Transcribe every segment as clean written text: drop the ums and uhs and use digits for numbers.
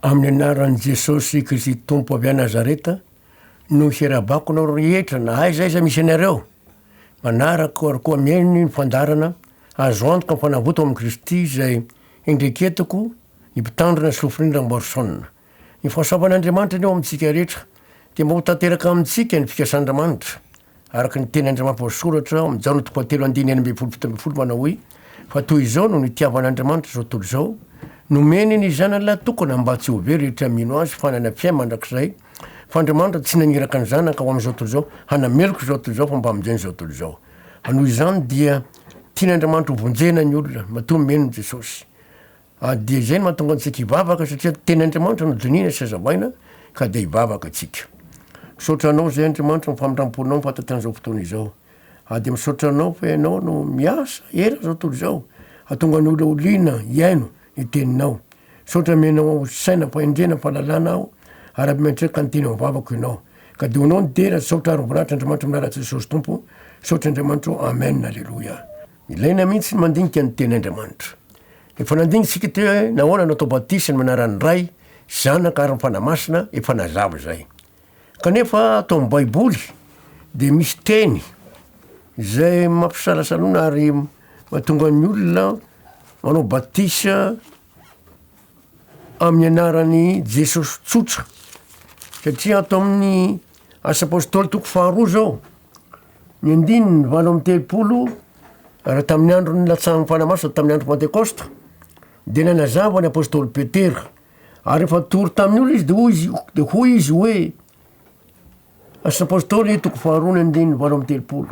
Amin'ny anaran'i Jesôsy Kristy tompo avy a Nazareta no hiarabako nao rehetra na aiza aiza misy anareo manaraka arkoa miainy ny fandarana azo antoka mifanavoto amin'i Kristy zay endreketako ny mpitandrina sy lofirindra Ramboarison. Ny fahasoavan'Andriamanitra ny eo amintsika rehetra dia mba ho tanteraka amintsika ny fikasan'Andriamanitra araka ny teny'Andriamanitra voasoratra ao amin'ny Jaona 3:7-7 manao hoe fa toy izao no nitiavan'Andriamanitra zao tontolo izao nomeny ny zanany lahy tokana mba tsy ho very rehetra mino azy fanana fiaina mandrakizay fa Andriamanitra tsy naniraka ny zanaka ho amin'izao tontolo izao hanameloko izao tontolo izao fa mba amin'izay izao tontolo izao. Noho izany dia tian'Andriamanitra hovonjena ny olona matoa menony Jesôsy. Dia izay no mahatonga antsika hivavaka satria teny'Andriamanitra no donina sy hazavaina ka dia hivavaka atsika. Misaotra anao zay Andriamanitra mifamindramponao mifantatan'izao fotoana izao. Dia misaotra anao fa ianao no miasa era zao tontolo izao hatonga ny olona oliana hiaino ny teninao. Misaotra menao saina fahendrena fahalalana aho ara-miantreka ny teny mivavako ianao. Ka dia honao ny dera saotra arovolanitra Andriamanitra minaratsy Jesôsy tompo. Saotra Andriamanitra amen, alleluia. Ilaina mihitsy ny mandinika ny teny'Andriamanitra. Efa nandinitsika teo hoe nahoana natao Batisa ny anaran'i Ray zanaka ary mifanamasina efa nazava zay. Kanefa atao amin'ny Baiboly dia misy teny zay mampisalasalona ary mahatonga ny olona manao Batisa amin'ny anaran'i Jesôsy tsotra. Satria atao amin'ny asa apôstôly 2 zao ny 9:7 raha tamin'ny andro ny latsahan'ny fanamasina tamin'ny andro Pentekosta dia nanazava ny apôstôly Petera ary efa tory tamin'ny olona izy dia hoy izy hoe asa apôstôly 2:9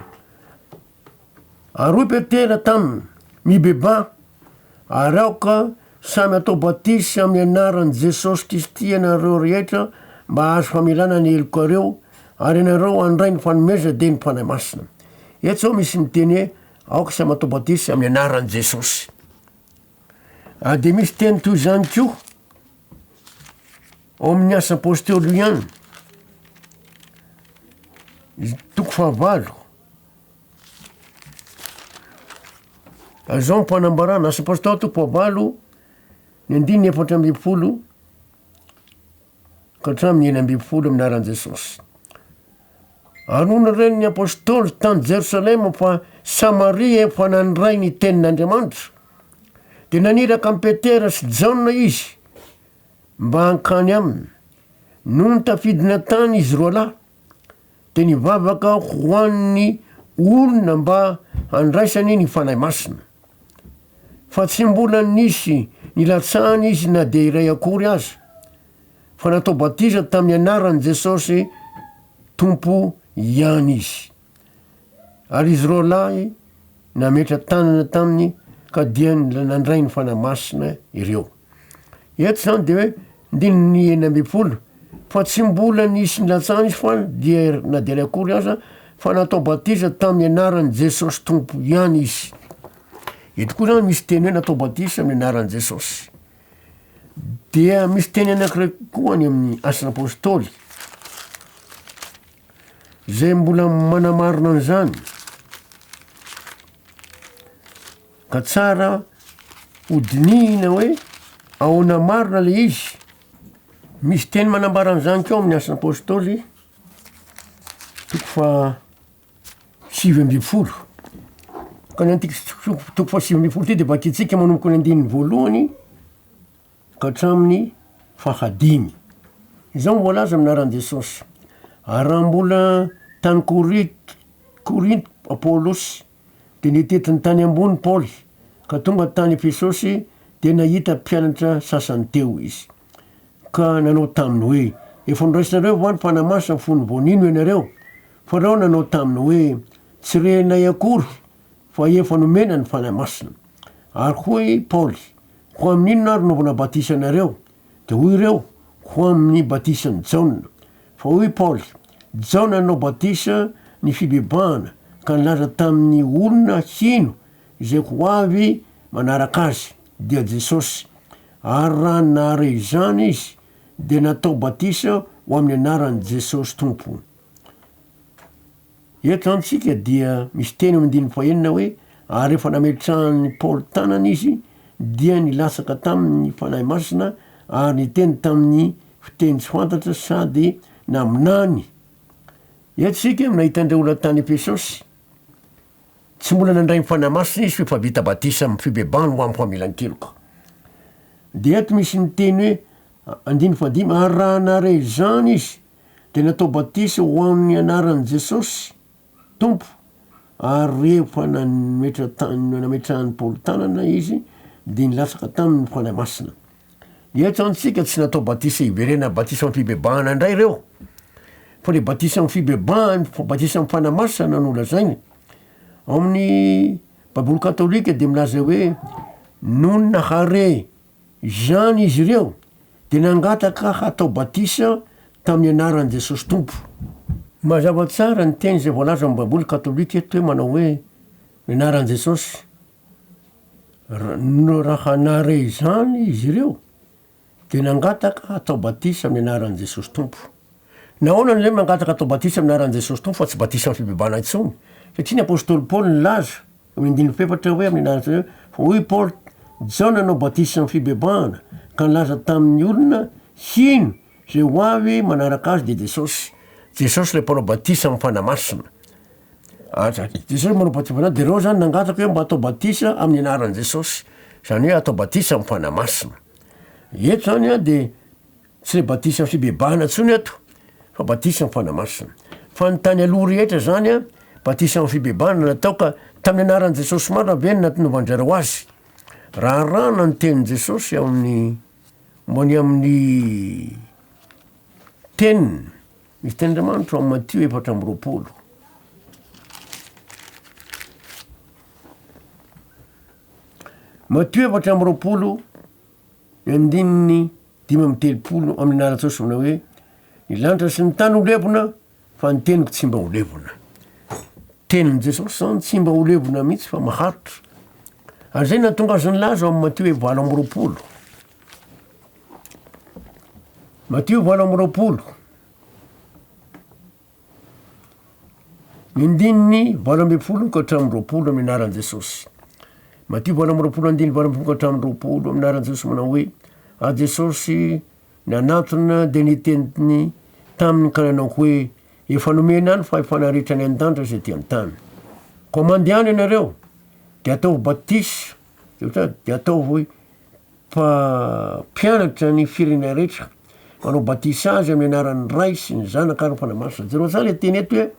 ary hoy Petera taminy mibeba ary aoka samy atao Batisa amin'ny anaran'i Jesôsy Kristy ianareo rehetra mba azo famelana ny helokareo ary ianareo andray ny fanomeza dia ny fanahy masina. Eto zao misy miteny hoe aoka samy atao Batisa amin'ny anaran'i Jesôsy. Dia misy teny toy izany koa ao amin'ny asa apôstôly ihany 9 azao mpanambarana asa apôstôly 9 ny 4:10 ka hatramin'ny 9:10 amin'ny anaran'i Jesôsy. Ary noho ny reniny apôstôly tany Jerosalema fa Samaria efa nandray ny tenin'Andriamanitra dia naniraka amin'ny Petera sy Jaona izy mba hankany aminy. Noho ny tafidina tany izy roa lahy dia nivavaka ho an'ny olona mba handraisany ny fanahy masina. Fa tsy mbola nisy nilatsahany izy na dia iray akory aza fa natao Batisa tamin'ny anaran'i Jesôsy tompo ihany izy. Ary izy roa lahy nametra tanana taminy ka dia nandray ny fanahy masina ireo. Eto zany dia hoe 9:10 fa tsy mbola nisy nilatsahany izy fa dia na dia iray akory aza fa natao Batisa tamin'ny anaran'i Jesôsy tompo ihany izy. Eto koa zany misy teny hoe natao Batisa amin'ny anaran'i Jesôsy. Dia misy teny anankiray koa ny amin'ny asan'ny apôstôly zay mbola manamarina an'izany ka tsara hodinihina hoe ahoana marina le izy. Misy teny manambara an'izany koa amin'ny asan'ny apôstôly 7:10 ka ny antiky 7:10 ty dia vakitsika manomboka ny 1 ka hatramin'ny 5. Izao voalaza amin'ny anaran'i Jesôsy. Ary raha mbola tany Korinto Apôlôsy dia nitetiny tany ambony Paoly ka tonga tany Efesôsy dia nahita mpianatra sasany teo izy ka nanao taminy hoe efa noraisinareo va ny fanahy masina fony vonino ianareo fa reo nanao taminy hoe tsy renay akory fa efa nomena ny fanahy masina. Ary hoy Paoly ho amin'inona ary naovana Batisa anareo dia hoy ireo ho amin'ny Batisany Jaona. Fa hoy Paoly Jaona nanao Batisa ny fibebahana ka nilaza tamin'ny olona hino izay ho avy manaraka azy dia Jesôsy. Ary raha nahare izany izy dia natao Batisa ho amin'ny anaran'i Jesôsy tompo. Eto antsika dia misy teny amin'ny 9 hoe ary efa nametrahan'ny Paoly tanana izy dia nilasaka tamin'ny fanahy masina ary niteny tamin'ny fiteny tsy fantatra sady naminany. Etsika nahita andreo olona tany Efesosy tsy mbola nandray mifanamasina izy fa vita batisa amin'ny fibebahany ho amin'ny familan-keloka. De eto misy niteny hoe 15 ary raha nare zany izy de natao batisa ho amin'ny anaran'i Jesôsy tompo ary rehefa nametrahan'ny Paoly tanana izy de nilatsaka tamin'ny fanamasina. Eto antsika tsy natao batisa iverena batisa amin'ny fibebahana indray reo, fa le batisa amin'ny fibebahany, batisa amin'ny fanamasina nolazainy. Ao amin'ny baboly katolika de milaza hoe noho nahare zany izy ireo de nangataka hatao batisa tamin'ny anaran'i Jesôsy tompo. Mazava tsara ny teny zay voalaza amin'ny baboly katolika eto hoe manao hoe ny anaran'i Jesôsy. Raha nahare zany izy ireo de nangataka hatao batisa amin'ny anaran'i Jesôsy tompo. Nahoana zay mangataka hatao batisa amin'ny anaran'i Jesôsy tompo fa tsy batisa amin'ny fibebahana intsony? Satria ny apôstôly Paoly nilaza amin'ny 14 hoe amin'ny anaran'i fa hoy Paoly zao nanao batisa amin'ny fibebahana ka nilaza tamin'ny olona hino zay ho avy manaraka azy de Jesôsy. Jesôsy le mpanao batisa amin'ny fanamasina. Jesôsy manao batisa de reo zany nangataka hoe mba atao batisa amin'ny anaran'i Jesôsy, zany hoe atao batisa amin'ny fanamasina. Eto zany de tsy le batisa amin'ny fibebahana ntsony eto fa batisa amin'ny fanamasina. Fa ny tany aloha rehetra zany batisa amin'ny fibebahana natao ka tamin'ny anaran'i Jesôsy marina ve natovanjareo azy. Raharaha ny tenin' Jesôsy mbony amin'ny teniny misy ten'Andriamanitra amin'ny Matio 4:20. Matio 4:20 andininy 5:30 amin'ny anaran'i Jesôsy manao hoe ny lanitra sy ny tany ho levona fa ny teniko tsy mba ho levona. Tenin' Jesôsy zany tsy mba ho levona mihitsy fa maharitra. Ary zay natonga azy nilaza amin'ny Matio 4:20. Matio 4:20 mindininy 20 ka hatramin'ny 20 amin'ny anaran'i Jesôsy. Matio 4:20 andininy 20 ka hatramin'ny 20 amin'ny anaran'i Jesôsy manao hoe a Jesôsy nanatona de nitentiny taminy ka nanao hoe efa nomena any fa efa naritra ny an-danitra zay ty an-tany. Ko mandehany ianareo de ataovy batisa de ataovy mpianatra ny firenena rehetra, manao batisa azy amin'ny anaran'ny Ray sy ny Zanaka ary ny fanamasina. Jereo zany le teny eto hoe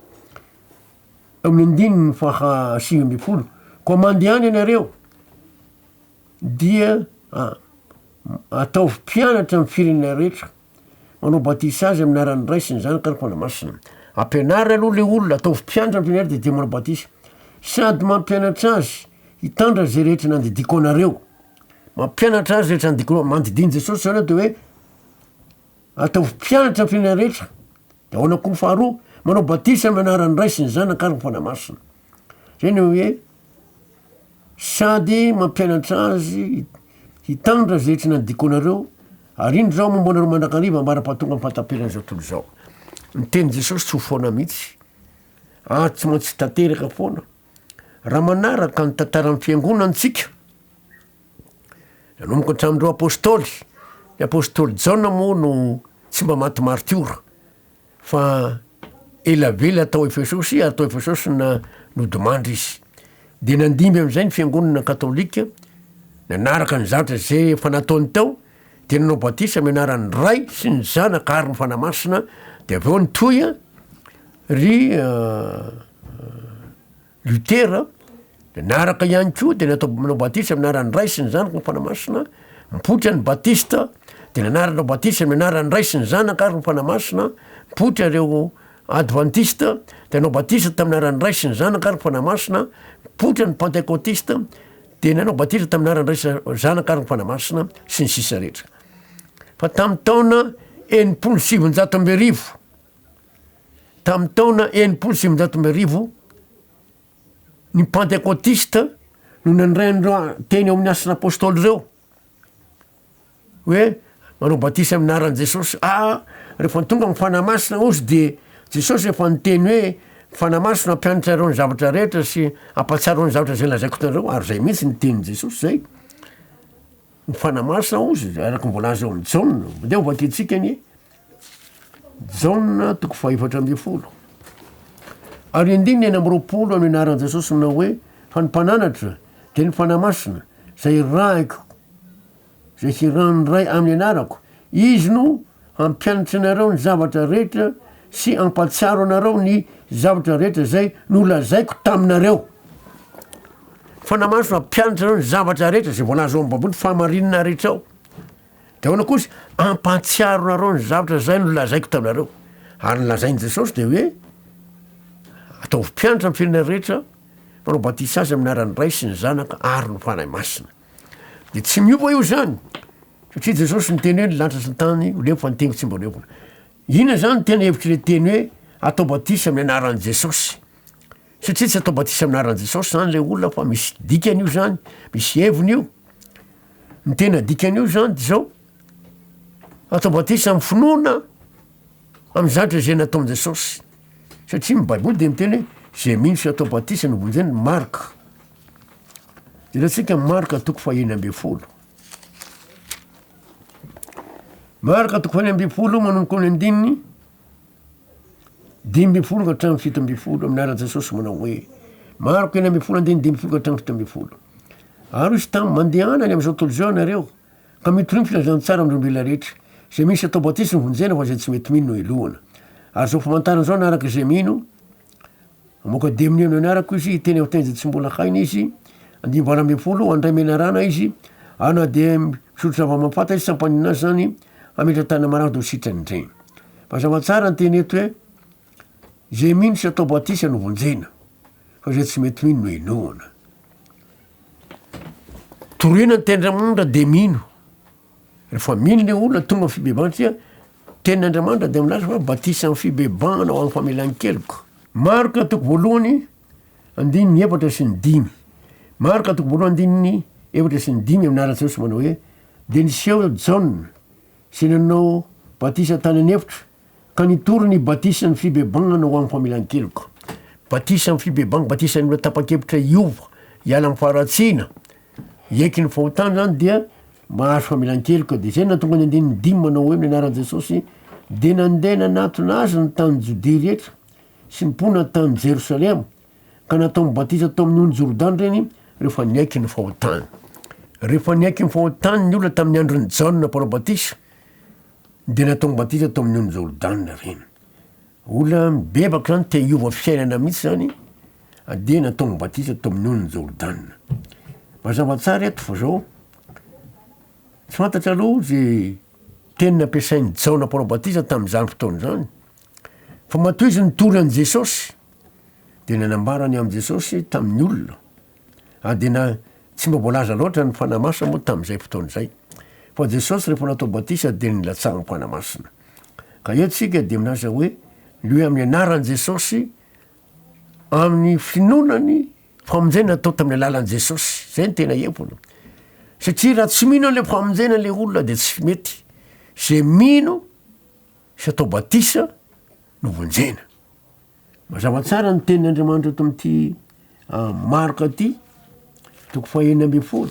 amin'ny andininy 20. Ko mandehany ianareo dia ataovy mpianatra ny firenena rehetra, manao batisa azy amin'ny anaran'ny Ray sy ny Zanaka ary ny fanamasina. Ampianary aloha le olona ataovy mpianatra ny firenena de manao batisa, sady mampianatra azy hitandra zay rehetra nandidiko anareo. Mampianatra azy rehetra nandidiko mandidiny Jesôsy zany de hoe ataovy mpianatra ny firenena rehetra. De ahoana koa faharoa, manao batisa amin'ny anaran'ny Ray sy ny Zanaka ary ny fanamasina. Zay ny hoe sady mampianatra azy hitandra zay rehetra nandidiko anareo, ary ino zao momba anareo mandrakariva ambara-pahatonga amin'ny fahataperan'izao tontolo zao. Ny tenin' Jesôsy tsy ho foana mihitsy, tsy maintsy tanteraka foana. Raha manaraka ny tantaran'ny fiangonantsika nanomboka hatramin'ireo apôstôly, ny apôstôly Jaona moa no tsy mba maty martiora fa ela vela tao Efesosy, atao Efesosy nodimandry izy. De nandimby amin'izay ny fiangonana katolika, nanaraka ny zavatra zay efa nataony tao, de nanao batisa amin'ny anaran'ny Ray sy ny Zanaka ary ny fanamasina. De aveo nitoy ry Lutera, de naraka ihany koa de nanao batisa amin'ny anaran'ny Ray sy ny Zanaka ny fanamasina. Mipoitra ny Batista de nanao batisa amin'ny anaran'ny Ray sy ny Zanaka ary ny fanamasina. Mipoitra reo Adventista de nanao batisa tamin'ny anaran'ny Ray sy ny Zanaka ary ny fanamasina. Mipoitra ny Pentekotista de nanao batisa tamin'ny anaran'ny Ray sy ny Zanaka ary ny fanamasina, sy ny sisa rehetra. Fa tamin'ny taona 1700, tamin'ny taona 1700 ny Pentekotista no nandraindreo teny ao amin'ny asan'ny apôstôly reo hoe manao batisa amin'ny anaran'i Jesôsy. Rehefa tonga amin'ny fanamasina ozy de Jesôsy efa niteny hoe fanamasina ampianatra reo ny zavatra rehetra sy ampatsara reo ny zavatra zay lazaiko tanareo, ary zay mihitsy ny tenin' Jesôsy zay. Nyfanamasina ozy araky mivolaza eo amin'ny jauna de ovakitsika ny jauna toko faefatra amby folo ary andiny eny am'roapolo amin'ny anaran'i Jesôsy manao hoe fa nympananatra de ny fanamasina zay raiko zay hiranoray amin'ny anarako izy no ampianatra anareo ny zavatra rehetra sy ampatsiaro anareo ny zavatra rehetra zay nolazaiko taminareo. Fanamasina ampianatra anareo ny zavatra rehetra zay volaza ao am'baboly famarinana rehetra ao de ahoana kosa ampatsiaro anareo ny zavatra zay nolazaiko taminareo ary nylazainy Jesôsy de hoe atao mpianatra amin'ny firenena rehetra manao Batisa azy amin'ny anaran'ny Ray sy ny Zanaka ary ny Fanahy Masina. De tsy miova io zany satria Jesôsy nyteny hoe ny lanitra sy ny tany ho levo fa ny teniko tsy mba ho levona. Ina zany tena hevitry le teny hoe atao Batisa amin'ny anaran'i Jesôsy satria tsy atao Batisa amin'ny anaran'i Jesôsy zany le olona fa misy dikan'io zany, misy heviny io. Ny tena dikan'io zany de zao atao Batisa amin'ny finoana amin'ny zavatra zay natao amin'i Jesôsy satria ny Baiboly de miteny hoe zay mino sy atao Batisa no vonjeny Marka. De rahatsika Marka toko fahiny amby folo. Marka toko fahiny amby folo manomboka amin'ny andininy dimy amby folo ka hatramin'ny fito amby folo amin'ny anaran'i Jesôsy manao hoe Marka eny amby folo andiny dimy folo ka hatramin'ny fito amby folo. Ary izy tamy mandehana any am'izao tontolo zao anareo ka mitoriny filazantsara amin'olombelona rehetra zay misy atao Batisa no vonjena fa zay tsy mety mino no elohana. Ary zao famantarana zao anaraka zay mino moka de amin'ny eno anarako izy teny aviteny zay tsy mbola hainy izy andimy valo amby folo andray menarana izy ana de misotro zava-mafata izy sampanina azy zany ametra tana marana do sitrany ndregny. Mazava tsara ny teny eto hoe zay mino sy atao Batisa no vonjena fa zay tsy mety mino no enoana. Torena ny ten'Andriamanitra de mino rehefa mino le olona tonga amin'ny fibebahana sia tenin'Andriamanitra de milaza fa Batisa amin'ny fibebahana ho amin'ny famelan-keloko. Marka toko voalohany andininy efatra sy ny dimy. Marka toko voalohany andininy efatra sy ny dimy amin'ny anaran'i Jesôsy manao hoe de niseho jauna sy nanao Batisa tany an'efitra ka nitory ny Batisa ny fibebahana ho amin'ny famelan-keloko. Batisa amin'ny fibebahana, Batisa ny olona tapa-kevitra iova hiala amin'ny faharatsiana iaiky ny fahotana zany dia mahazo famelan-keloka. De zay natonga ny andininy dimy manao hoe amin'ny anaran'i Jesôsy de nandeha nanatona azy ny tany Jodea rehetra sy nipona tany Jerosalema ka natao mibatisa tao amin'ny ony Jordany reny rehefa niaiky ny fahotany. Rehefa niaiky ny fahotany ny olona tamin'ny andron'ny Jauna mpanao Batisa de natao mibatisa tao amin'ny ony Jordany reny. Olona mibebaka zany te hiova fiainana mihitsy zany de natao mibatisa tao amin'ny ony Jordany. Mazava tsara eto fa zao tsy fantatra aloha zay teny nampiasain'ny Jauna mpanao Batisa tamin'izany fotoana zany. Fa matoa izy nitory an'i Jesôsy de nanambarany amin'i Jesôsy tamin'ny olona. De na tsy mba voalaza loatra ny fanamasina moa tamin'izay fotoana zay. Fa Jesôsy rehefa natao Batisa de nilatsara ny fanamasina. Ka eto sika de milaza hoe lui amin'ny anaran'i Jesôsy amin'ny finonany famonjena natao tamin'ny alalan'i Jesôsy. Zay ny tena hevona. Satria raha tsy mino an'le famonjena le olona de tsy mety. Zay mino sy atao Batisa no vonjena. Mazava tsara ny tenin'Andriamanitra eto amin'ity Marka ty toko fahiny amby folo.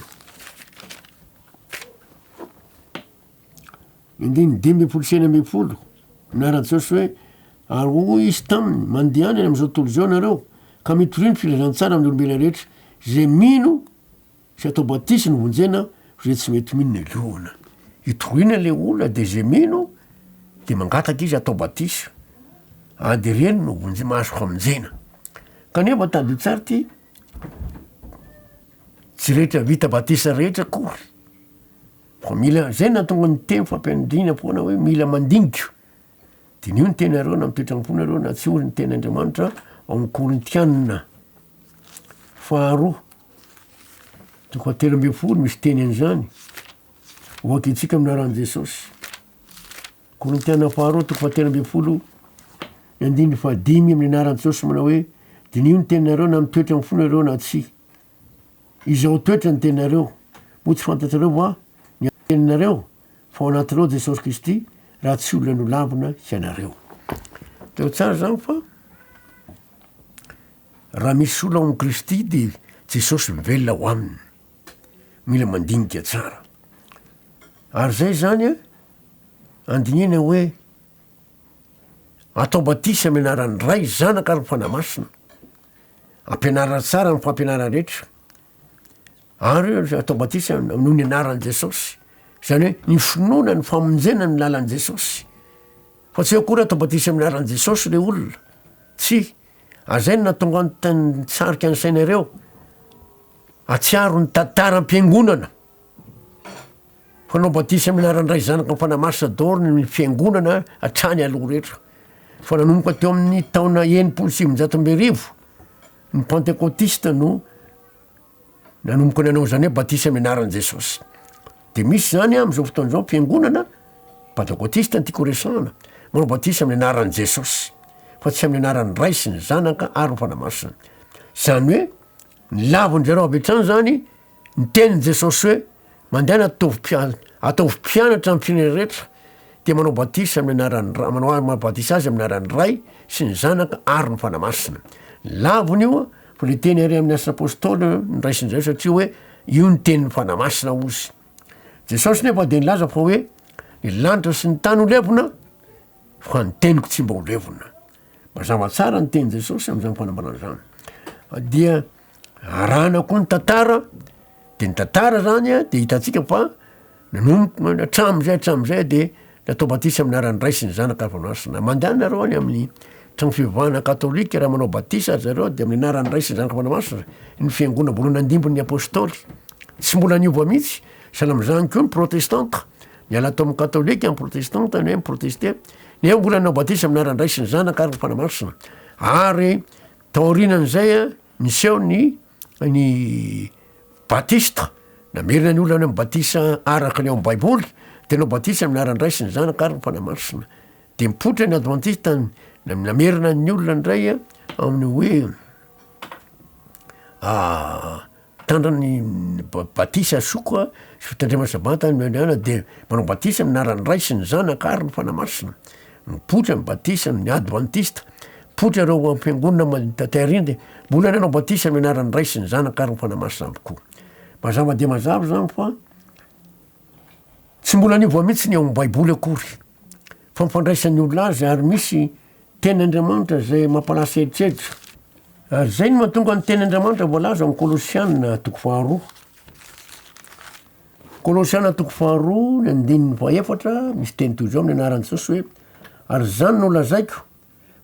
Indiny dimy amby folo sy enina amby folo. Anaran'i Jesôsy hoe ary hoy izy taminy mandehany am'izao tontolo zao nareo ka mitoriny filazantsara amin'ny olombelona rehetra zay mino sy atao Batisa no vonjena zay tsy mety mino no elohana. Itorina le olona de zay mino de mangataka izy atao Batisa. De reny no mahazo famonjena. Kanefa tady tsara ty tsy rehetra vita Batisa rehetra kory. Fa mila zay natonga ny teny fampiandrina foana hoe mila mandiniko. De nio ny tenareo na mitoetra amin'ny fonareo na tsy ory ny ten'Andriamanitra ao amin'ny Korintianina faharoa toko fahatelo amby folo misy teny an'izany. Ohakintsika amin'ny anaran'i Jesôsy. Korintianina faharoa toko fahatelo amby folo andiny fahadimy amin'ny anaran'i Jesôsy manao hoe de nio ny tenareo na mitoetra amin'ny fonareo na tsy. Izao toetra ny tenareo mo tsy fantatrareo va ny teninareo fa ao anatinareo Jesôsy Kristy raha tsy olona no lavina ianareo. Teo tsara zany fa raha misy olona ao amin'i Kristy de Jesôsy mivelona ho aminy. Mila mandinika tsara. Ary zay zany andinina hoe atao batisa amin'ny anaran'ny ray zanaka ary mifanamasina, ampianarana tsara ny fampianarana rehetra, ary atao batisa noho ny anaran'i Jesôsy, zany hoe ny finoana ny famonjena ny lalan'i Jesôsy. Fa tsy akory atao batisa amin'ny anaran'i Jesôsy le olona, tsy. Azay no natonga ny tsarika ny sainareo atsiaro ny tantaram-piangonana. Fa nao batisa amin'ny anaran'ny ray zanaka mifanamasina daholo ny fiangonana hatrany aloha rehetra. Fa nanomboka teo amin'ny taona 1700 ny pentekôtista no nanomboka nanao zany hoe batisa amin'ny anaran'i Jesôsy. De misy zany am'izao fotoan'izao fiangonana pentekôtista ny tiako resahana, manao batisa amin'ny anaran'i Jesôsy, fa tsy amin'ny anaran'ny ray sy ny zanaka ary ny fanamasina. Zany hoe ny lavony zareo avy hatrany zany ny tenin'i Jesôsy hoe mandehana ataovy mpianatra amin'ny firenena rehetra, de manao batisa amin'ny anaran'ny ray, manao batisa azy amin'ny anaran'ny ray sy ny zanaka ary ny fanamasina. Lavony io fa le teny ary amin'ny asa apôstôly ny ray sy ny zay satria hoe io ny tenin'ny fanamasina ozy. Jesôsy nefa de nilaza fa hoe ny lanitra sy ny tany ho levona fa ny teniko tsy mba ho levona. Mazava tsara ny teny Jesôsy am'izany fanambarana zany. Dia arahana koa ny tantara, de ny tantara zany de hitantsika fa nanomboka hatram'izay de natao batisa amin'ny anaran'ny ray sy ny zanaka ary fanamasina. Mandehana nareo any amin'ny trano fivavahana katôlika raha manao batisa zareo de amin'ny anaran'ny ray sy ny zanaka fanamasina, ny fiangonana voalohany andimbon'ny apôstôly. Tsy mbola niova mihitsy, sahala am'zany koa ny protestanta, miala tao amin'ny katôlika amin'ny protestanta ny hoe miproteste, nefa mbola nanao batisa amin'ny anaran'ny ray sy ny zanaka ary ny fanamasina. Ary taorinan'izay niseho ny batista, namerina ny olona hoe batisa araka ny ao amin'ny baiboly, de nao batisa amin'ny anaran'ny ray sy ny zanaka ary ny fanamasina. De mipotra ny adventista namerina ny olona ndray amin'ny hoe tandrany batisa sokoa sy fitandrema sabata nyana, de manao batisa amin'ny anaran'ny ray sy ny zanaka ary ny fanamasina. Mipotra ny batisa ny adventista, potra reo ampiangonana taterina de mbola nanao batisa amin'ny anaran'ny ray sy ny zanaka ary ny fanamasina aby koa. Mazava de mazava zany fa tsy mbola nivoa mihitsy ny ao amin'ny baiboly akory, fa mifandraisan'ny olona azy ary misy ten'Andriamanitra zay mampalasa eritreritra. Ary zay no mahatonga ny ten'Andriamanitra voalaza amin'ny Kolosiana toko 2. Kolosiana toko 2 ny andininy 14 misy teny toy zao amin'ny anaran'i Jesôsy hoe ary zany no lazaiko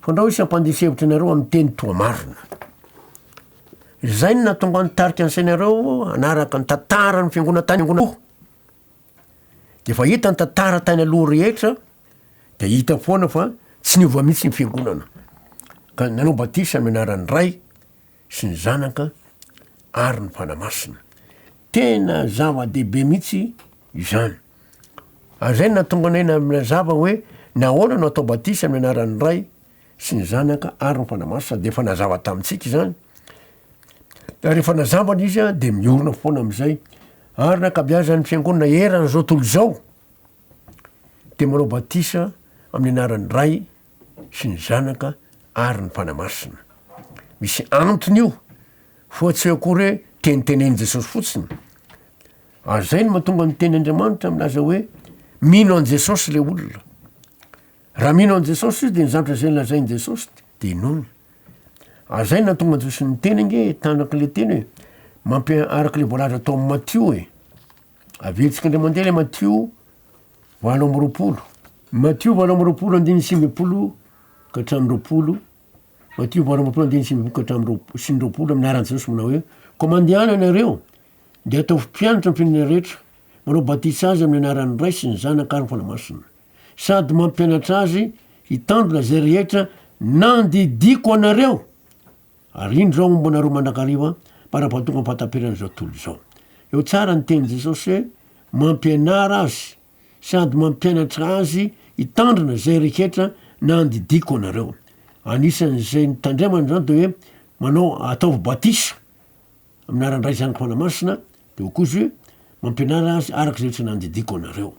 fa ndao isy hampandisy-hevitra nareo amin'ny teny toa marina. Zay no natonga ny tarika ansainareo anaraka ny tantara ny fiangonana tany angonana. De fa hita ny tantara tany aloha rehetra, de hita foana fa tsy niova mihitsy ny fiangonana. Ka nanao batisa amin'ny anaran'ny ray sy ny zanaka ary ny fanamasina. Tena zava-dehibe mihitsy izany. Ary zay natonga anay nazava hoe nahoana no atao batisa amin'ny anaran'ny ray sy ny zanaka ary ny fanamasina, de fa nazava tamintsika izany. Rehefa nazavana izy de miorona foana am'izay. Ary nakabiazan'ny fiangonana eran'izao tontolo zao de manao batisa amin'ny anaran'ny ray sy ny zanaka ary ny fanamasina. Misy antony io, fa tsy akory hoe tenitenen'i Jesôsy fotsiny. Zay no mahatonga ny teny'Andriamanitra milaza hoe mino an' Jesôsy le olona. Raha mino an' Jesôsy izy de ny zavatra zay lazain'i Jesôsy de inona. Zay no natonga Jesôsy ny teny nge tanaky le teny hoe araky le voalaza tao amin'ny Mattio averitsika indray mandeha le Mattio 8:20. Mattio 8:20 ka hatramin'ny 20. Mattio 8:20 ka hatramin'ny 20 amin'ny anaran'i Jesôsy manao hoe ko mandehana ianareo de ataovy mpianatra amin'ny firenena rehetra, manao batisa azy amin'ny anaran'ny ray sy ny zanaka ary ny fanamasina, sady mampianatra azy hitandrona zay rehetra nandidiko anareo. Ary iny zao momba anareo mandrakariva para-pahatonga ampahataperan'izao tontolo zao. Eo tsara ny teny Jesôsy hoe mampianara azy sady mampianatra azy hitandrina zay rehetra nandidiko anareo. Anisan'izay nitandremana zany de hoe manao ataovy batisa amin'ny anaran'ny ray zanaka fanamasina, de ho koa izy hoe mampianara azy araka zay rehetra nandidiko anareo.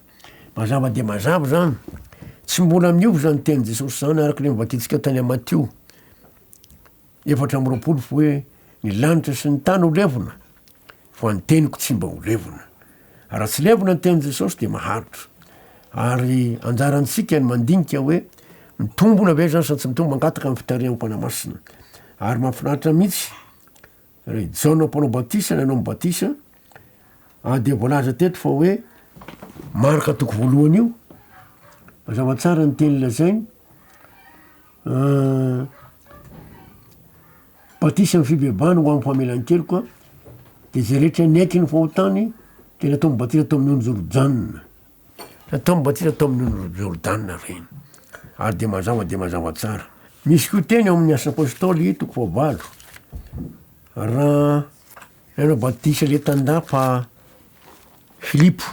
Mazava de mazava zany, tsy mbola miova zany teny Jesôsy zany araka le mivatitsika tany amin'ny Mattio 4:20 fa hoe ny lanitra sy ny tany ho levona fa ny teniko tsy mba ho levona. raha tsy levina ny tenin' Jesosy de maharitra. Ary anjarantsika ny mandinika hoe mitombona ve zany sa tsy mitombo mangataka amin'ny fitariam-panamasina. Ary mahafinaritra mihitsy Jaona mpanao Batisa nanao Batisa de voalaza teto fa hoe marika toko voalohany io mazava tsara ny teny lazainy Batisa ny fibebany ho amin'ny famelan-keloka de zay rehetra niaiky ny fahotany de natao mibatisa atao amin'ny Jordana. Natao mibatisa atao amin'ny Jordana reny. Ary de mazava tsara. Misy koa teny amin'ny asa apôstôly toko 8 raha nanao Batisa le tanda fa Filipo.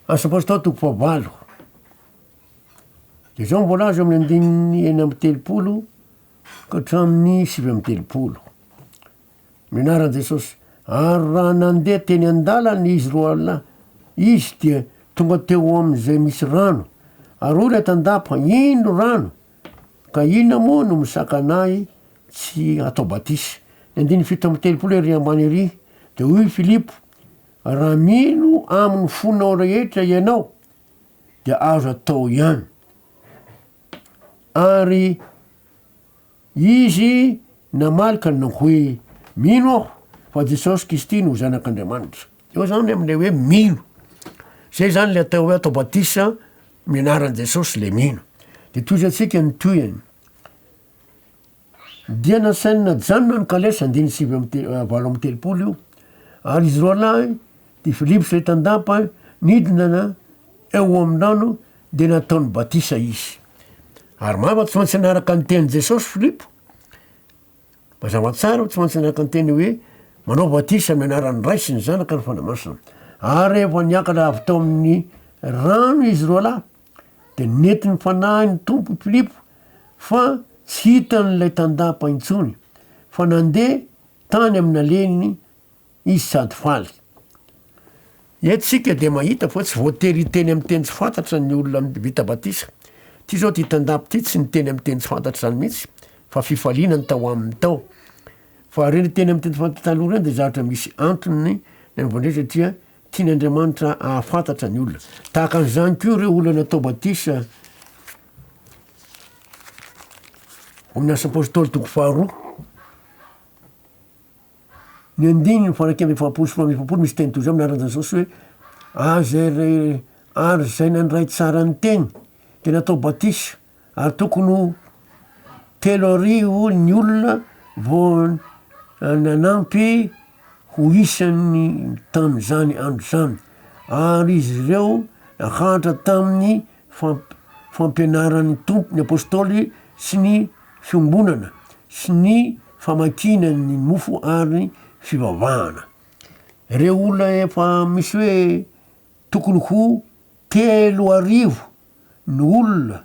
Asa apôstôly toko 8 de zao mivolaza amin'ny 9:30 ka hatramin'ny 7:30. Minaran' Jesosy. Ary raha nandeha teny an-dalana izy roa lahy, izy dia tonga teo am'izay misy rano. Ary ory tandapa ino rano? Ka inona moa no misaka anay tsy atao Batisa? 9:30 ery ambany ery. De hoy Filipo, raha mino amin'ny fonao rehetra ianao de azo atao ihany. Ary izy namalika na hoe mino aho fa Jesôsy Kristy no zanak'Andriamanitra. Eo zany am'le hoe mino. Zay zany le atao hoe atao Batisa amin'ny anaran'i Jesosy le mino. De toizatsika ny toyany. Dia nasaina janona ny kalesa 9:30 io. Ary izy roa lahy de Filipo sy tandapa nidina eo amin'rano de nataony Batisa izy. Ary mava tsy maintsy anaraka ny tenin' Jesosy Filipo. Mazava tsara tsy maintsy anaraka ny teny hoe manao Batisa amin'ny anaran'ny Ray sy ny Zanaka ny fanamasina. Ary efa niakatra avy tao amin'ny rano izy roa lahy de nentiny fanahy ny tompo Filipo fa tsy hitan'ilay tandapa intsony fa nandeha tany amin'ny aleny izy sady faly. Etsika de mahita fa tsy voatery teny amin'ny teny tsy fantatra ny olona vita Batisa. Ty zao ty tandapa ty tsy niteny amin'ny teny tsy fantatra zany mihitsy fa fifaliana ny tao amin'ny tao. Fa reny teny amin'ny teny tsy fantatra taloha reny de zavatra misy antony nanaovandreo satria tian'Andriamanitra ahafantatra ny olona. Tahaka an'izany koa ireo olona natao Batisa amin'ny asa apôstôly toko 2 ny 9:50 misy teny toy zao amin'ny anaran'i Jesosy hoe ary zay nandray tsara ny teny de natao Batisa ary tokony 3,000 ny olona vo nanampy ho isany tam'izany andro zany. Ary izy ireo nahatra tamin'ny fampianaran'ny tompo ny apôstôly sy ny fiombonana sy ny famakinany mofo ary fivavahana. Reo olona efa misy hoe tokony ho 3,000 ny olona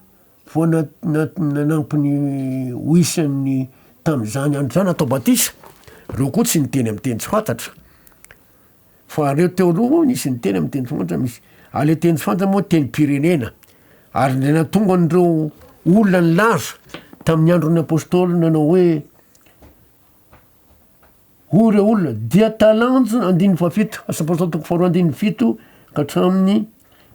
vo nanampy ny ho isany tam'izany andro zany atao Batisa. Reo koa tsy niteny amin'ny teny tsy fantatra. Fa reo teo aloha nisy niteny amin'ny teny tsy fantatra misy. Ale teny tsy fantatra moa teny pirenena. Ary le natonga an'ireo olona ny laza tamin'ny andron'ny apôstôly nanao hoe hoy reo olona dia talanjo 17 asa apôstôly toko 2:17 ka hatramin'ny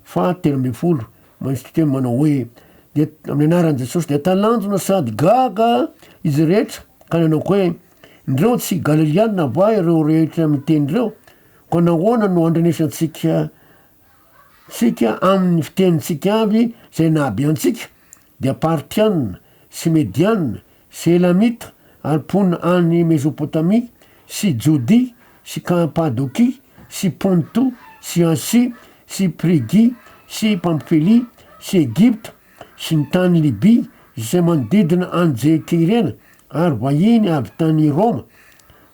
13. Manisy teny manao hoe de amin'ny anaran'i Jesosy de talanjona sady gaga izy rehetra ka nanao hoe ndreo tsy Galiliana va ireo rehetra miteny reo ka nahoana no andrenesantsika amin'ny fitenitsika avy zay nahabeantsika dia Partiana sy Mediana sy Elamita ary ponina any Mesopotamia sy Jody sy Kapadokia sy Ponto sy Asia sy Prigia sy Pamphylie sy Egypta sy ny tany Libia izay manodidina any Jekirena ary vahiny avy tany Roma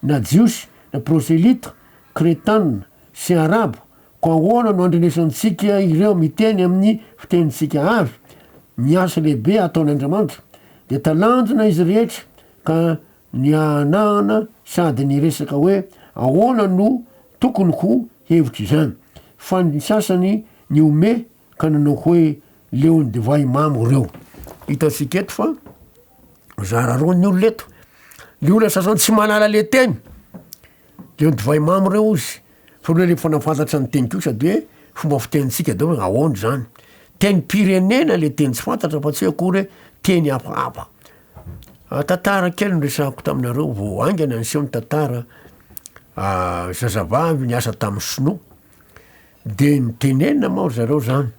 na jiosy na proselita Kretana sy Arabo ko ahoana no andrenesantsika ireo miteny amin'ny fitenitsika avy miasa lehibe ataon'Andriamanitra de talanjona izy rehetra ka nianahana sady niresaka hoe ahoana no tokony ho hevitry zany fa ny sasany ny ome ka nanao hoe leon'ny divay mamo reo. Hitatsika eto fa zara roa ny olona eto. Le olona sasany tsy manala le teny leon'ny divay mamo reo izy Foloha le fanafantatra ny teny ko sady hoe fomba fitenitsika dao hoe ahoany zany. Teny pirenena le teny tsy fantatra fa tsy akory hoe teny hafahafa. Tantara kely no resahako taminareo vo aingana nyseho ny tantara zazavavy niasa tamin'ny sinoa. De nitenenina mao zareo zany.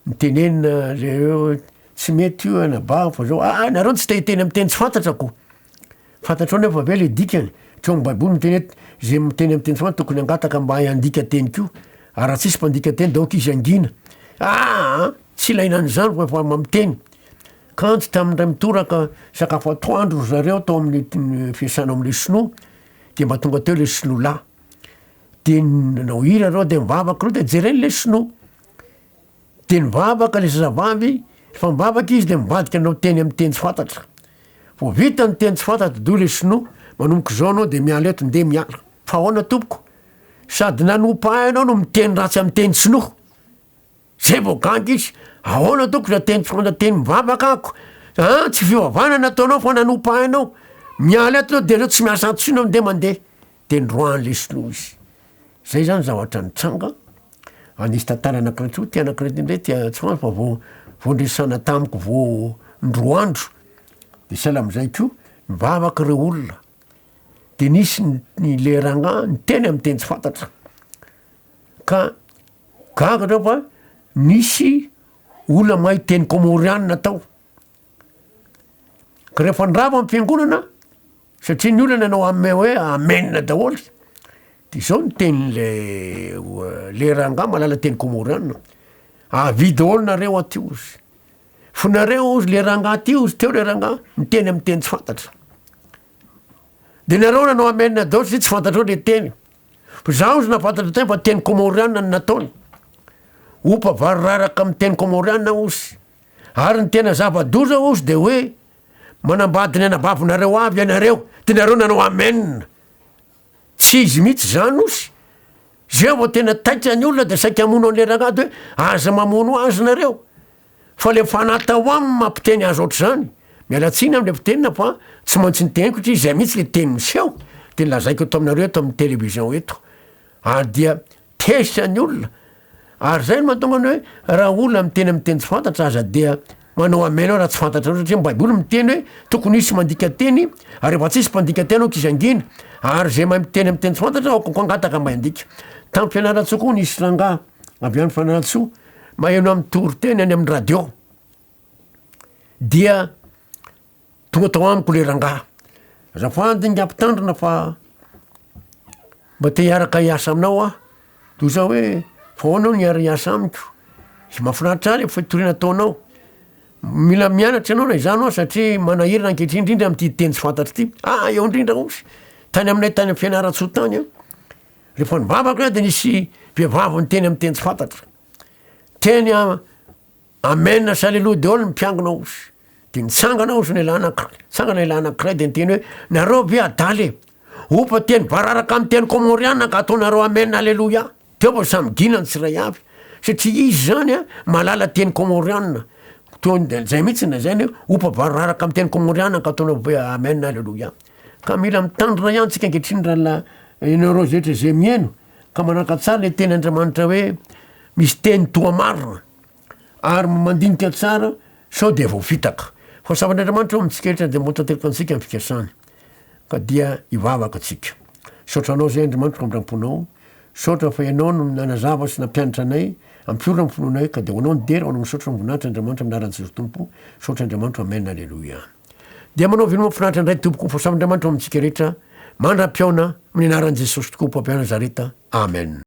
Nitenenina zareo tsy mety io anabava fa zao nareo tsy tehiteny amin'ny teny tsy fantatrako. Fantatrao nefa ve le dikany. Treo baiboly miteny zay miteny amin'ny teny tsy fantatra tokony angataka mba handika teny ko. Raha tsisy mpandika teny daoka izy angina. Tsy ilainan'izany fa mamiteny. Kanto tamin'ray mitoraka sakafo atoandro zareo tao amin'ny fiasana amin'le sinoa. De mba tonga teo le sinoa lahy. De nanao hira reo de mivavaka reo de jereny le sinoa. De mivavaka le zazavavy, fa mivavaka izy de mivadika anao teny amin'ny teny tsy fantatra. Vo vita ny teny tsy fantatra do le sinoa, manomboka zao anao de miala eto nde miala. Fa ahoana tompoko? Sady nanompa anao no miteny ratsy amin'ny teny sinoa. Zay vao gangy izy. Ahoana toko za teny tsy fantatra teny mivavaka ako. Tsy fiovavanana ataonao fa nanompa anao. Miala eto de reo tsy miasa antsino nde mandeha. De ndroan'le sinoa izy. Zay zany zavatra nitsanga. Anisy tantara anankiray tso ty anankiray indray tia tsy fantatra fa vo ndresana tamiko vo ndroandro. De sahala am'izay ko mivavaka reo olona. De nisy ny leragna niteny amin'ny teny tsy fantatra. Ka gaga reo fa nisy olona mahay teny komorianina tao. Ka rehefa ndrava amin'ny fiangonana, satria ny olona nanao hoe amenina daholy. De zao ny teny le ranga malala teny komorianina. Avidy olonareo aty ozy. Fo nareo ozy le ranga aty ozy teo le ranga miteny amin'ny teny tsy fantatra. De nareo nanao amenina daholy sy tsy fantatrao le teny. Fa zaho ozy nafantatra teny fa teny komorianina ny nataony. Opa variraraka amin'ny teny komorianina ozy. Ary ny tena zava-doza ozy de hoe manambady ny anabavinareo avy ianareo. De nareo nanao amenina. Tsy izy mihitsy zany ozy. Zay vao tena taitra ny olona de saika amono an'le rangady hoe aza mamono azy nareo. Fa le fanatao aminy mampiteny azy ohatr' zany. Mialatsiny am'le fitenina fa tsy maintsy niteniko tsy izay mihitsy le teny miseho. De lazaiko eto aminareo eto amin'ny télévision eto. Dia tesa ny olona. Ary zay no mahatonga ny hoe raha olona miteny amin'ny teny tsy fantatra aza dia manao amena raha tsy fantatra satria baiboly miteny hoe tokony isy mandika teny ary efa tsisy mpandika teny aoka izy angina. Ary zay mahay miteny amin'ny teny tsy fantatra aoko angataka mba handika. Tamin'ny fianaratsoa koa nisy ranga avy amin'ny fianaratsoa maheno amin'ny toriteny any amin'ny radio. Dia tonga tao amiko le ranga. Azafady ngy ampitandrina fa mba te hiaraka hiasa aminao ah. Toy zao hoe foanao niara hiasa amiko. Sy mahafinaritra ary fitoriana ataonao. Mila mianatra anao na izano satria manahirana ankehitriny indrindra amin'ity teny tsy fantatry ity. Eo indrindra osy. Tany aminay tany amin'ny fianaratsoa tany a. Rehefa nivavaka de nisy vehivavy niteny amin'ny teny tsy fantatra. Teny amenina sy aleloha daholo mpiangona osy. De nitsangana osy ny lahy anankiray. Tsangana ilahy anankiray de niteny hoe nareo ve adaly e. Opa teny vararaka amin'ny teny komorianina ka ataonareo amenina aleloha. Teo fa samy gina ny tsiray avy. Satria izy zany a malala teny komorianina. Zay mihitsy na zany opa vararaka amin'ny teny komorianina ka ataonareo amenina aleloha. Ka mila mitandrina ihany tsika ankehitriny raha ianareo zetra zay mihaino ka manaraka tsara le teny Andriamanitra hoe misy teny toa marina ary mandinika tsara sao de voafitaka. Fa savan'Andriamanitra amintsika de motanteraka antsika amin'ny fikasany. Ka dia ivavaka atsika. Saotra anao zay Andriamanitra mandram-ponao. Saotra fa ianao no nanazava sy nampianatra anay ampiorona amin'ny finoanay ka de hoanao ny dera hoanao saotra mivoninahitra Andriamanitra amin'ny anaran'i Jesôsy Tompo. Saotra Andriamanitra amen aleloia. Dia manao vinoma mahafinaritra indray tompoko fa savan'Andriamanitra amintsika rehetra mandram-piaona amin'ny anaran'i Jesôsy tokoa mpampiana Nazareta. Amen.